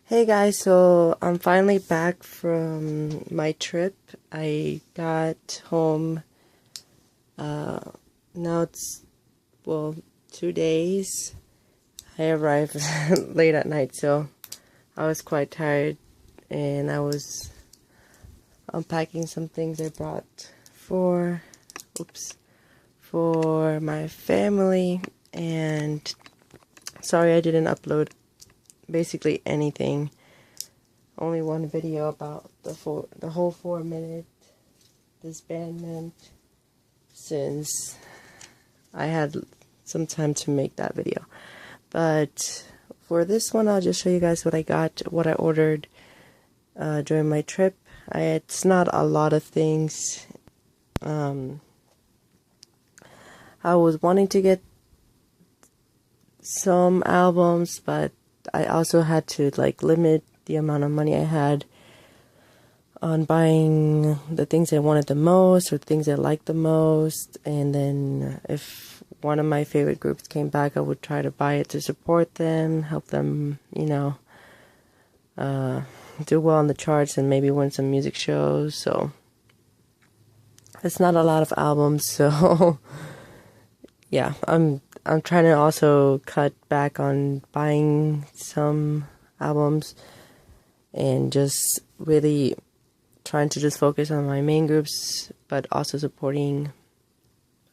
Hey guys, so I'm finally back from my trip. I got home, uh, now it's, well, 2 days. I arrived late at night, so I was quite tired, and I was unpacking some things I brought for my family, and sorry I didn't upload basically anything. Only one video about the whole 4 minute disbandment, since I had some time to make that video. But for this one, I'll just show you guys what I got, what I ordered during my trip. It's not a lot of things. I was wanting to get some albums, but I also had to limit the amount of money I had on buying the things I wanted the most or things I liked the most. And then if one of my favorite groups came back, I would try to buy it to support them, help them, do well on the charts and maybe win some music shows. So it's not a lot of albums, so yeah, I'm trying to also cut back on buying some albums and just really trying to just focus on my main groups, but also supporting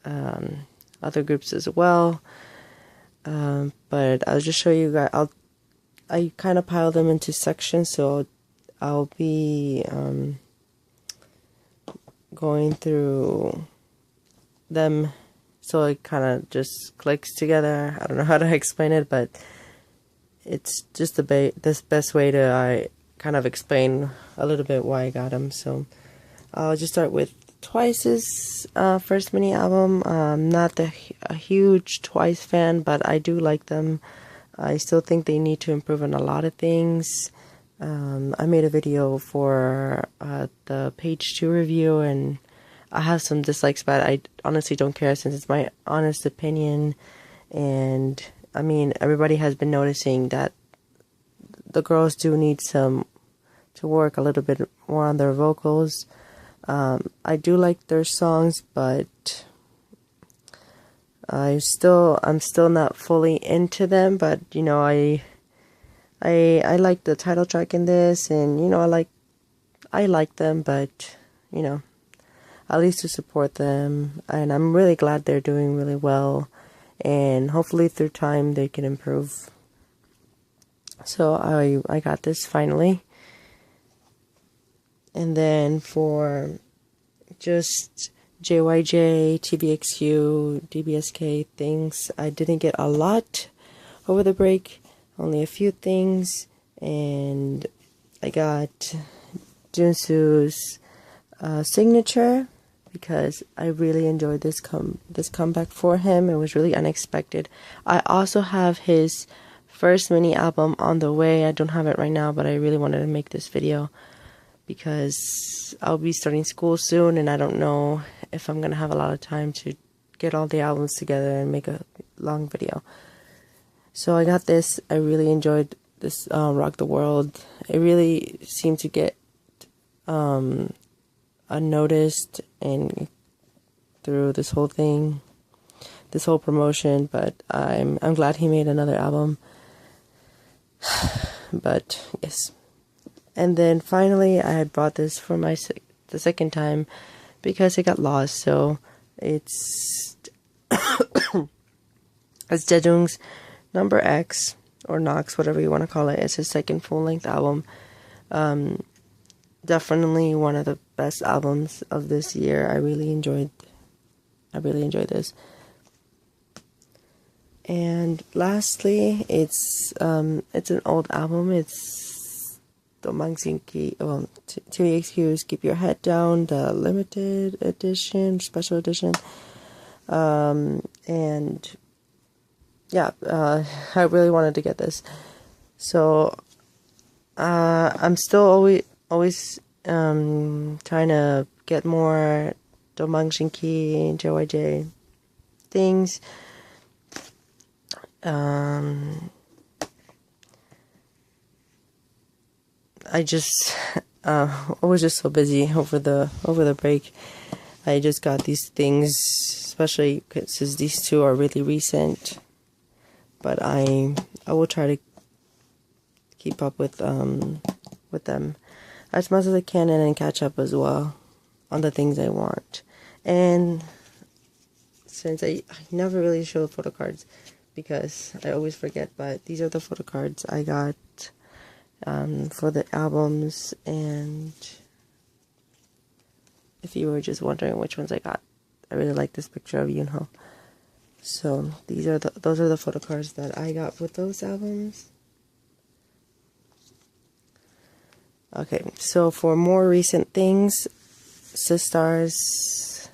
other groups as well. But I'll just show you guys. I kind of pile them into sections, so I'll be going through them so it kind of just clicks together. I don't know how to explain it, but it's just this best way to kind of explain a little bit why I got them. So I'll just start with Twice's first mini album. I'm not a huge Twice fan, but I do like them. I still think they need to improve on a lot of things. I made a video for the page 2 review, and I have some dislikes, but I honestly don't care since it's my honest opinion. And I mean, everybody has been noticing that the girls do need to work a little bit more on their vocals. I do like their songs, but I'm still not fully into them. But I like the title track in this, and I like them, but at least to support them. And I'm really glad they're doing really well, and hopefully through time they can improve. So I got this finally. And then for just JYJ, TVXQ, DBSK things, I didn't get a lot over the break, only a few things. And I got Junsu's signature, because I really enjoyed this comeback for him. It was really unexpected. I also have his first mini album on the way. I don't have it right now, but I really wanted to make this video because I'll be starting school soon, and I don't know if I'm gonna have a lot of time to get all the albums together and make a long video. So I got this. I really enjoyed this Rock the World. It really seemed to get unnoticed and through this whole thing, this whole promotion, but I'm glad he made another album. But yes. And then finally, I had bought this for the second time because it got lost. So it's it's jaejoong's Monsta X, or Nox, whatever you want to call it. It's his second full-length album. Definitely one of the best albums of this year. I really enjoyed this. And lastly, it's an old album. It's TVXQ's Keep Your Head Down, the limited edition, special edition. And yeah, I really wanted to get this. So I'm still always trying to get more Domangshinki and JYJ things. I just I was just so busy over the break. I just got these things, especially since these two are really recent. But I will try to keep up with them as much as I can, and then catch up as well on the things I want. And since I never really show photo cards because I always forget, but these are the photo cards I got for the albums. And if you were just wondering which ones I got, I really like this picture of Yoonho. So those are the photo cards that I got with those albums. Okay, so for more recent things, SISTAR's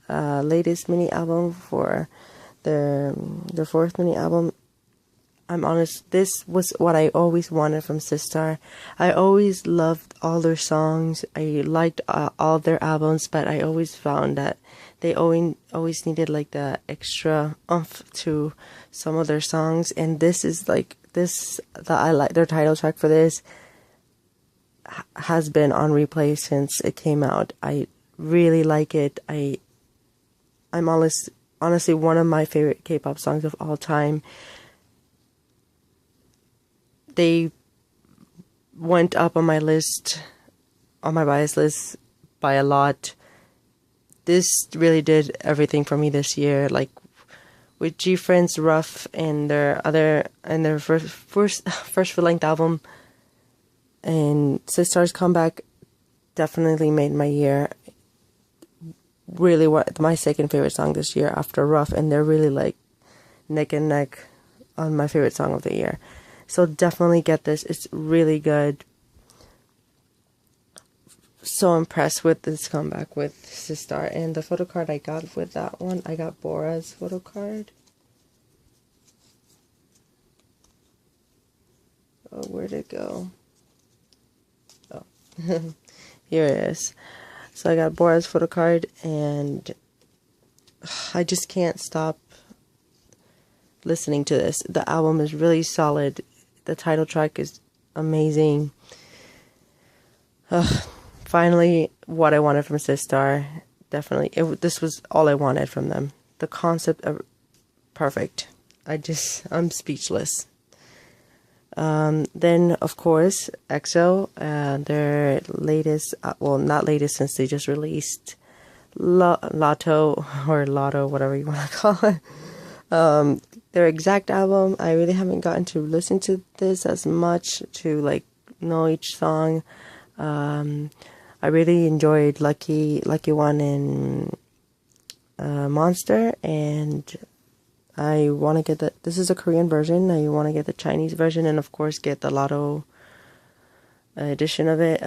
latest mini album for their fourth mini album. I'm honest, this was what I always wanted from SISTAR. I always loved all their songs. I liked all their albums, but I always found that they always needed like the extra oomph to some of their songs. And this is like I like their title track for this has been on replay since it came out. I really like it. I'm honestly one of my favorite K-pop songs of all time. They went up on my list, on my bias list by a lot. This really did everything for me this year. Like with G-Friend's Rough and their first full-length album, and SISTAR's comeback definitely made my year. Really, my second favorite song this year after Rough, and they're really like neck and neck on my favorite song of the year. So definitely get this. It's really good. So impressed with this comeback with SISTAR. And the photo card I got with that one, I got Bora's photo card. Oh, where'd it go? Oh, here it is. So I got Bora's photo card, and I just can't stop listening to this. The album is really solid. The title track is amazing. Finally, what I wanted from SISTAR. Definitely, this was all I wanted from them. The concept of perfect. I'm speechless. Then, of course, EXO, their latest, well, not latest since they just released Lotto, or Lotto, whatever you want to call it. Their exact album, I really haven't gotten to listen to this as much to like know each song. I really enjoyed Lucky One and Monster, and I want to get this is a Korean version. I want to get the Chinese version, and of course get the Lotto edition of it.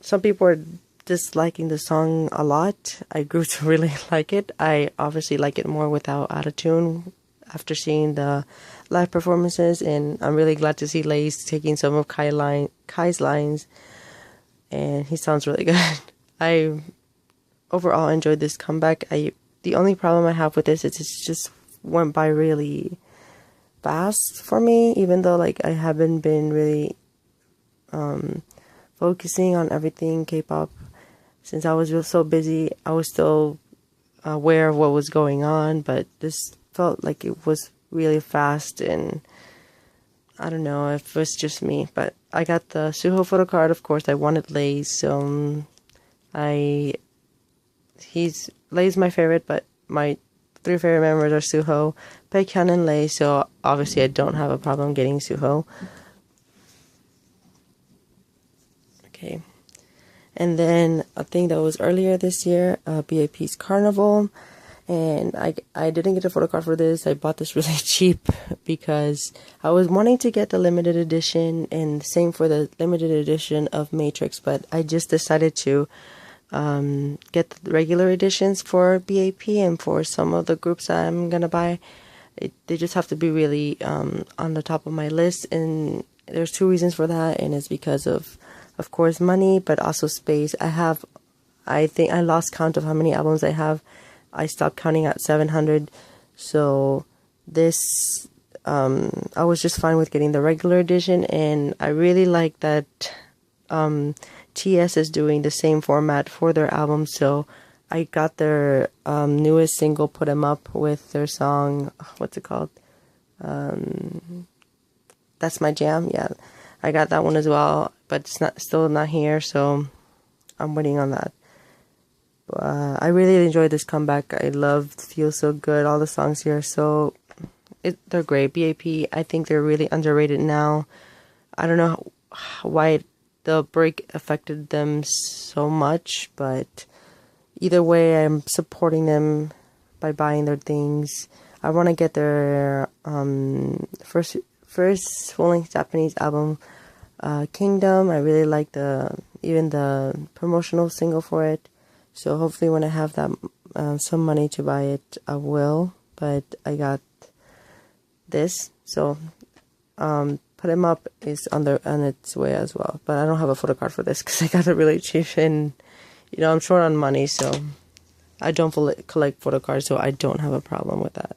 Some people are disliking the song a lot. I grew to really like it. I obviously like it more without autotune after seeing the live performances, and I'm really glad to see Lace taking some of Kai's lines, and he sounds really good. I overall enjoyed this comeback. The only problem I have with this is it's just went by really fast for me, even though like I haven't been really focusing on everything K-pop since I was so busy. I was still aware of what was going on, but this felt like it was really fast, and I don't know if it was just me, but I got the Suho photo card. Of course I wanted Lay's, so Lay's my favorite, but my three favorite members are Suho, Baekhyun, and Lay, so obviously I don't have a problem getting Suho. Okay. And then a thing that was earlier this year, BAP's Carnival, and I didn't get a photo card for this. I bought this really cheap because I was wanting to get the limited edition, and same for the limited edition of Matrix, but I just decided to get the regular editions for BAP and for some of the groups that I'm gonna buy. They just have to be really on the top of my list, and there's two reasons for that, and it's because of course money, but also space. I think I lost count of how many albums I have. I stopped counting at 700, so this I was just fine with getting the regular edition, and I really like that TS is doing the same format for their album, so I got their newest single, Put 'Em Up, with their song, what's it called? That's My Jam. Yeah, I got that one as well, but it's still not here, so I'm waiting on that. I really enjoyed this comeback. I loved Feel So Good. All the songs here, they're great. BAP, I think they're really underrated now. I don't know why the break affected them so much, but either way, I'm supporting them by buying their things. I want to get their first full-length Japanese album, Kingdom. I really like even the promotional single for it. So hopefully when I have that some money to buy it, I will. But I got this, so Put 'Em Up is on its way as well. But I don't have a photo card for this because I got it really cheap, and I'm short on money, so I don't collect photo cards, so I don't have a problem with that.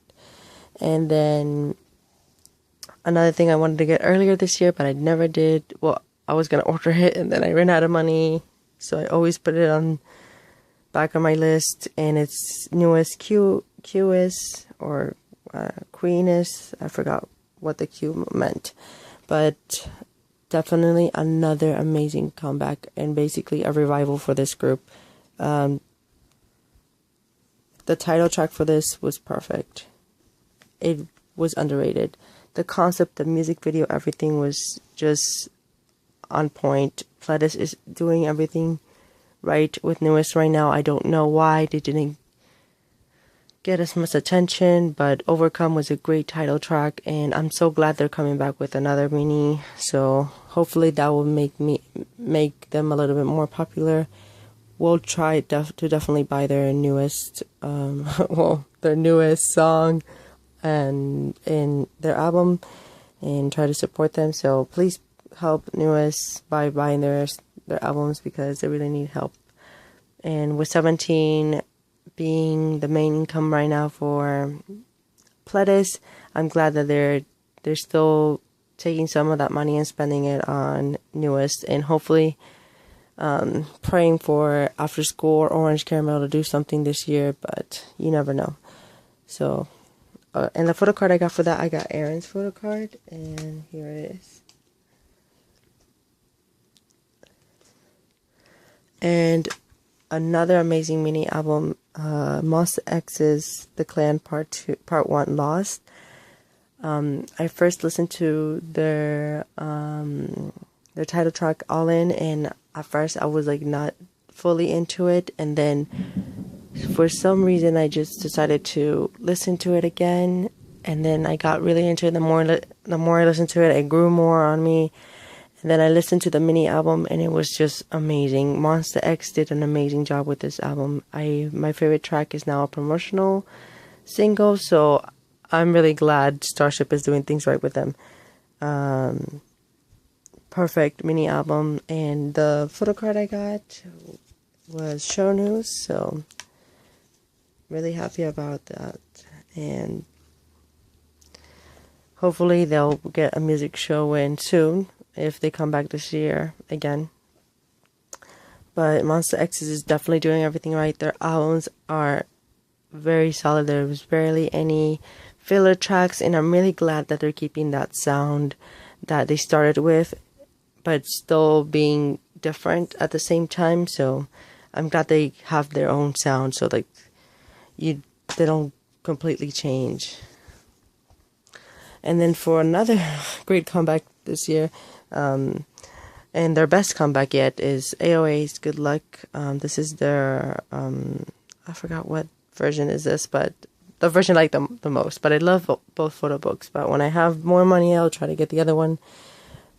And then another thing I wanted to get earlier this year, but I never did. Well, I was gonna order it, and then I ran out of money, so I always put it on back on my list. And it's newest QS or Queeness. I forgot what the Q meant, but definitely another amazing comeback and basically a revival for this group. The title track for this was perfect. It was underrated. The concept, the music video, everything was just on point. Pledis is doing everything right with newest right now. I don't know why they didn't get as much attention, but Overcome was a great title track, and I'm so glad they're coming back with another mini. So hopefully that will make them a little bit more popular. We'll try to definitely buy their newest, their newest song and in their album, and try to support them. So please help newest by buying their albums because they really need help. And with 17 being the main income right now for Pledis, I'm glad that they're still taking some of that money and spending it on newest, and hopefully praying for After School or Orange Caramel to do something this year, but you never know. So and the photo card I got for that, I got Aaron's photo card, and here it is. And another amazing mini album, Monsta X's The Clan Part 1 Lost. I first listened to their title track All In, and at first I was like not fully into it, and then for some reason I just decided to listen to it again, and then I got really into it. The more I listened to it, it grew more on me. And then I listened to the mini album, and it was just amazing. Monsta X did an amazing job with this album. My favorite track is now a promotional single, so I'm really glad Starship is doing things right with them. Perfect mini album, and the photo card I got was show news, so really happy about that. And hopefully they'll get a music show in soon if they come back this year again. But Monsta X is definitely doing everything right. Their albums are very solid. There's barely any filler tracks, and I'm really glad that they're keeping that sound that they started with, but still being different at the same time. So I'm glad they have their own sound, so like they don't completely change. And then for another great comeback this year, and their best comeback yet, is AOA's Good Luck. This is their I forgot what version is this, but the version I like the most. But I love both photo books, but when I have more money I'll try to get the other one.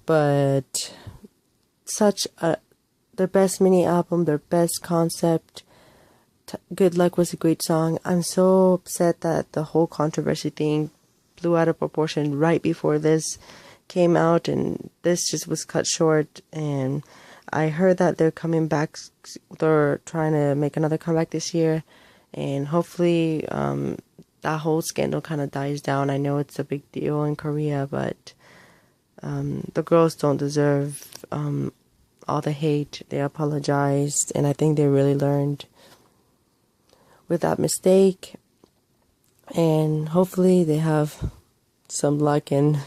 But their best mini album, their best concept. Good Luck was a great song. I'm so upset that the whole controversy thing blew out of proportion right before this came out, and this just was cut short. And I heard that they're coming back, they're trying to make another comeback this year, and hopefully that whole scandal kind of dies down. I know it's a big deal in Korea, but the girls don't deserve all the hate. They apologized, and I think they really learned with that mistake, and hopefully they have some luck and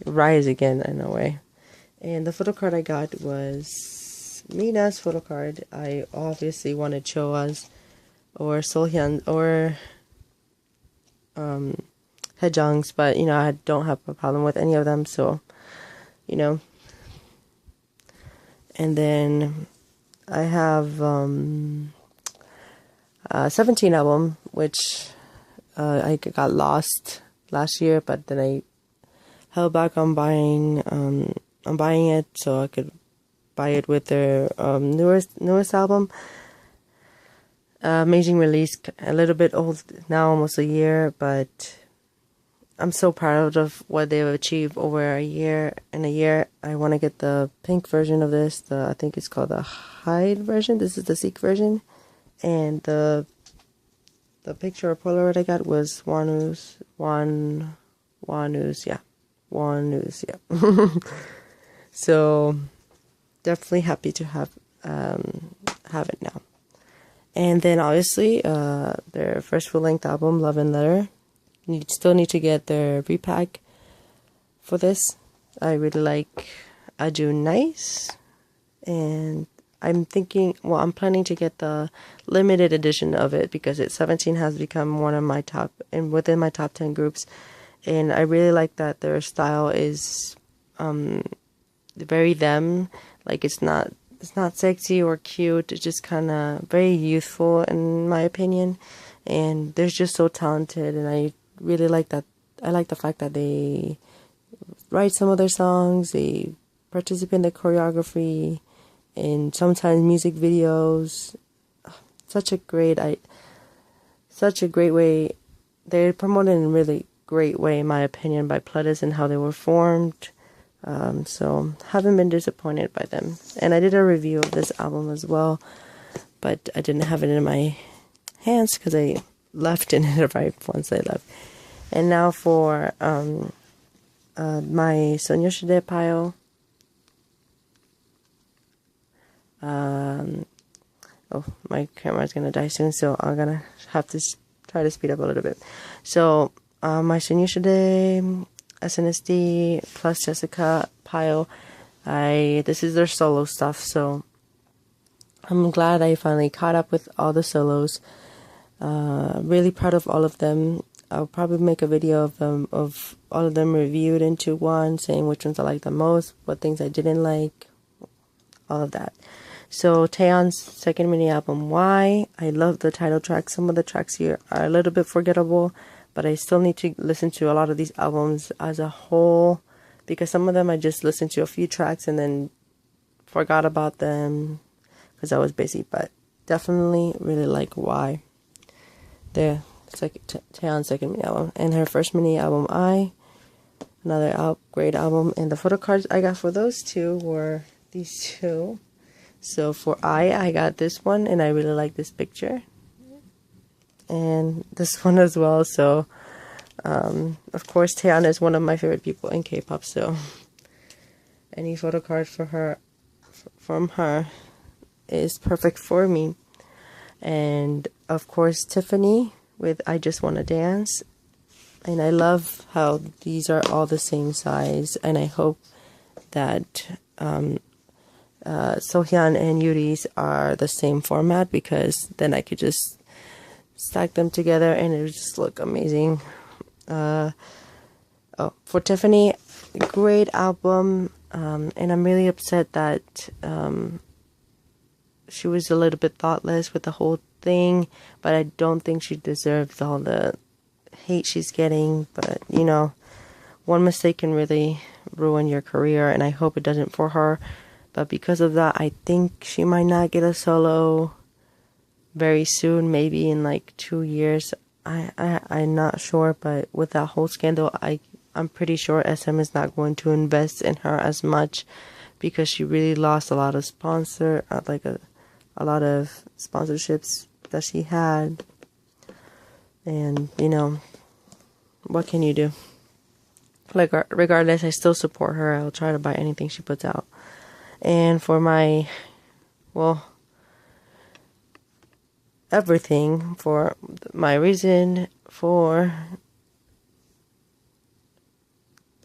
rise again in a way. And the photo card I got was Mina's photo card. I obviously wanted Choa's or Solhyun or Haejong's, but I don't have a problem with any of them, so and then I have 17 album, which I got lost last year, but then I held back on buying it so I could buy it with their newest album. Amazing release, a little bit old now, almost a year, but I'm so proud of what they've achieved over a year. In a year, I want to get the pink version of this. I think it's called the Hide version. This is the Seek version, and the picture or Polaroid I got was Wanu's, yeah. So definitely happy to have it now. And then obviously their first full-length album, Love and Letter. You still need to get their repack for this. I really like Aju Nice, and I'm planning to get the limited edition of it because 17 has become one of my top, and within my top 10 groups, and I really like that their style is very them. Like it's not sexy or cute. It's just kind of very youthful in my opinion, and they're just so talented, and I really like that. I like the fact that they write some of their songs, they participate in the choreography, and sometimes music videos. Such a great way. They're promoted in a really great way, in my opinion, by Pledis and how they were formed. So haven't been disappointed by them. And I did a review of this album as well, but I didn't have it in my hands because I left and it arrived once I left. And now for my Sonyoshide pile. Oh, my camera's gonna die soon, so I'm gonna have to try to speed up a little bit. So my Sonyoshide SNSD plus Jessica pile, this is their solo stuff, so I'm glad I finally caught up with all the solos. Really proud of all of them. I'll probably make a video of all of them reviewed into one, saying which ones I like the most, what things I didn't like, all of that. So Taeyeon's second mini album, Why? I love the title track. Some of the tracks here are a little bit forgettable, but I still need to listen to a lot of these albums as a whole, because some of them I just listened to a few tracks and then forgot about them because I was busy. But definitely really like Why. There, it's like Taeyeon's second mini album, and her first mini album, another great album. And the photo cards I got for those two were these two. So for I got this one, and I really like this picture, and this one as well. So of course Taeyeon is one of my favorite people in K-pop, so any photo card for her from her is perfect for me. And of course Tiffany with I Just Wanna Dance, and I love how these are all the same size, and I hope that Sohyun and Yuri's are the same format, because then I could just stack them together and it would just look amazing. For Tiffany, great album, and I'm really upset that she was a little bit thoughtless with the whole thing, but I don't think she deserves all the hate she's getting. But one mistake can really ruin your career, and I hope it doesn't for her. But because of that, I think she might not get a solo very soon, maybe in like 2 years. I'm not sure, but with that whole scandal, I'm pretty sure SM is not going to invest in her as much, because she really lost a lot of a lot of sponsorships that she had. And what can you do? like regardless, I still support her. I'll try to buy anything she puts out. And for my, well, everything, for my reason for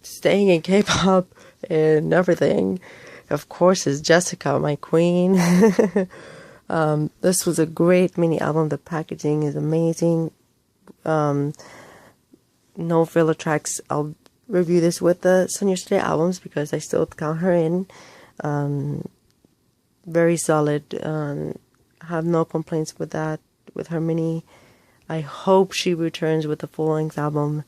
staying in K-pop and everything, of course, is Jessica, my queen. This was a great mini album. The packaging is amazing. No filler tracks. I'll review this with the Sun Yesterday albums because I still count her in. Very solid. Have no complaints with that, with her mini. I hope she returns with a full-length album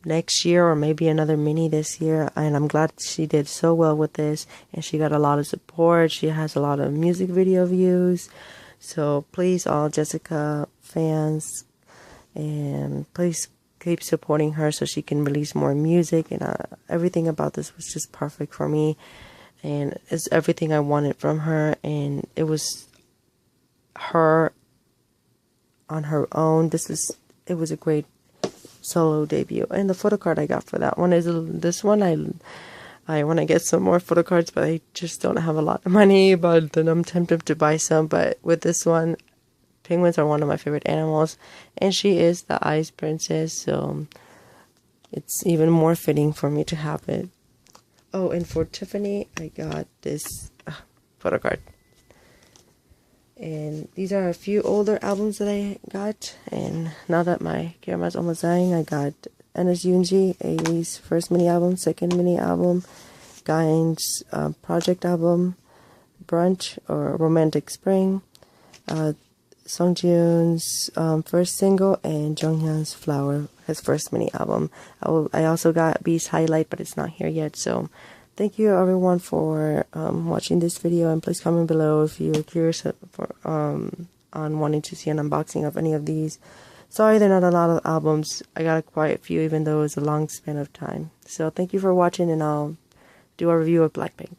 next year, or maybe another mini this year. And I'm glad she did so well with this, and she got a lot of support. She has a lot of music video views. So please, all Jessica fans, and please keep supporting her so she can release more music. And everything about this was just perfect for me, and it's everything I wanted from her. And it was her on her own. It was a great solo debut. And the photo card I got for that one is this one. I want to get some more photo cards, but I just don't have a lot of money. But then I'm tempted to buy some. But with this one, penguins are one of my favorite animals, and she is the ice princess, so it's even more fitting for me to have it. Oh, and for Tiffany, I got this photo card. And these are a few older albums that I got. And now that my camera's almost dying, I got Enes Yoonji, AE's first mini album, second mini album, Gain's project album, Brunch or Romantic Spring, Sungjoon's first single, and Jonghyun's Flower, his first mini album. I also got B's Highlight, but it's not here yet. So thank you everyone for watching this video, and please comment below if you're curious on wanting to see an unboxing of any of these. Sorry they're not a lot of albums. I got quite a few, even though it's a long span of time. So thank you for watching, and I'll do a review of Blackpink.